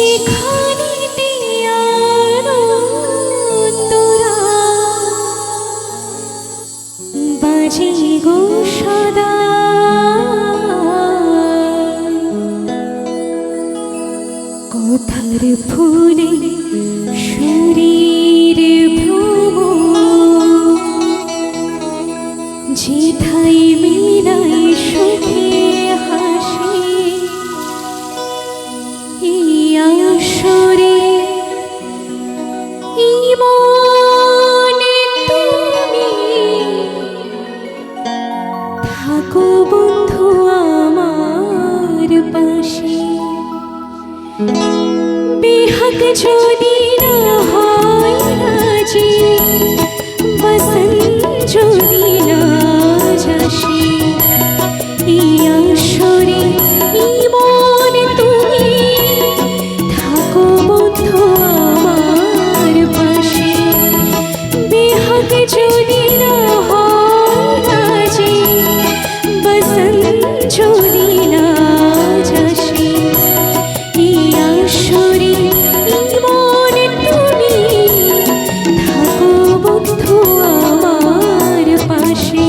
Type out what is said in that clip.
সেখানেতে আরো তোরা বাজে গো সদা কথার ফুলে শরীর ভ্রম যেথায় মিলাই সুখে হাসি আসরে মনে তুমি থাকো বন্ধু আমার পাশে বেহাগ যদি না হয় রাজি বসন্ত যদি না যাসে আসরে মনে তুমি থাকো বন্ধু আমার পাশে বেহাগ যদি না হয় রাজি বসন্ত যদি না যাসে আসরে মনে তুমি থাকো বন্ধু আমার পাশে।